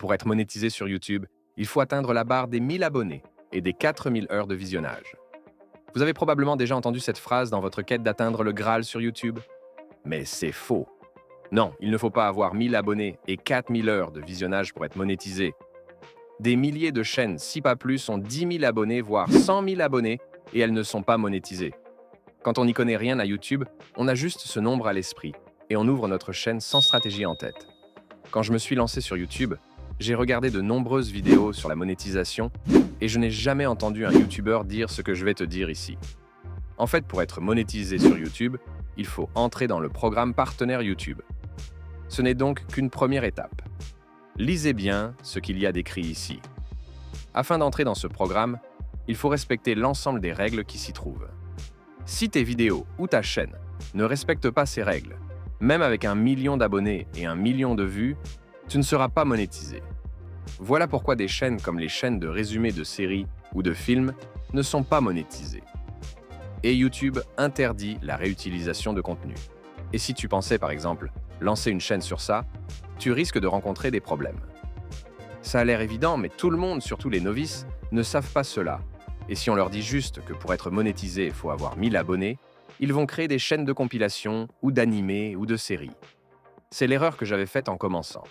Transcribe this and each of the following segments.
Pour être monétisé sur YouTube, il faut atteindre la barre des 1000 abonnés et des 4000 heures de visionnage. Vous avez probablement déjà entendu cette phrase dans votre quête d'atteindre le Graal sur YouTube. Mais c'est faux. Non, il ne faut pas avoir 1000 abonnés et 4000 heures de visionnage pour être monétisé. Des milliers de chaînes, si pas plus, ont 10 000 abonnés, voire 100 000 abonnés, et elles ne sont pas monétisées. Quand on n'y connaît rien à YouTube, on a juste ce nombre à l'esprit, et on ouvre notre chaîne sans stratégie en tête. Quand je me suis lancé sur YouTube, j'ai regardé de nombreuses vidéos sur la monétisation, et je n'ai jamais entendu un YouTuber dire ce que je vais te dire ici. En fait, pour être monétisé sur YouTube, il faut entrer dans le programme partenaire YouTube. Ce n'est donc qu'une première étape. Lisez bien ce qu'il y a décrit ici. Afin d'entrer dans ce programme, il faut respecter l'ensemble des règles qui s'y trouvent. Si tes vidéos ou ta chaîne ne respectent pas ces règles, même avec 1 million d'abonnés et 1 million de vues, tu ne seras pas monétisé. Voilà pourquoi des chaînes comme les chaînes de résumés de séries ou de films ne sont pas monétisées. Et YouTube interdit la réutilisation de contenu. Et si tu pensais par exemple lancer une chaîne sur ça, tu risques de rencontrer des problèmes. Ça a l'air évident, mais tout le monde, surtout les novices, ne savent pas cela. Et si on leur dit juste que pour être monétisé, il faut avoir 1000 abonnés, ils vont créer des chaînes de compilation, ou d'animés, ou de séries. C'est l'erreur que j'avais faite en commençant.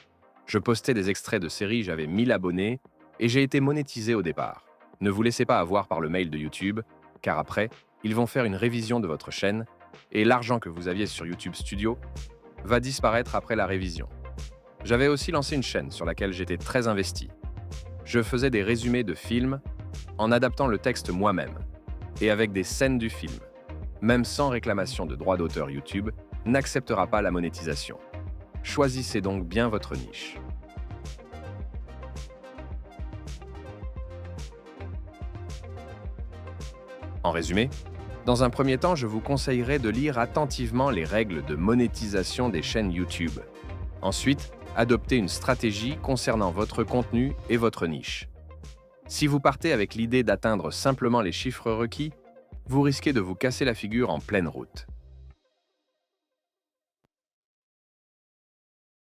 Je postais des extraits de séries, j'avais 1000 abonnés, et j'ai été monétisé au départ. Ne vous laissez pas avoir par le mail de YouTube, car après, ils vont faire une révision de votre chaîne, et l'argent que vous aviez sur YouTube Studio va disparaître après la révision. J'avais aussi lancé une chaîne sur laquelle j'étais très investi. Je faisais des résumés de films en adaptant le texte moi-même et avec des scènes du film. Même sans réclamation de droits d'auteur, YouTube n'acceptera pas la monétisation. Choisissez donc bien votre niche. En résumé, dans un premier temps, je vous conseillerais de lire attentivement les règles de monétisation des chaînes YouTube. Ensuite, adoptez une stratégie concernant votre contenu et votre niche. Si vous partez avec l'idée d'atteindre simplement les chiffres requis, vous risquez de vous casser la figure en pleine route.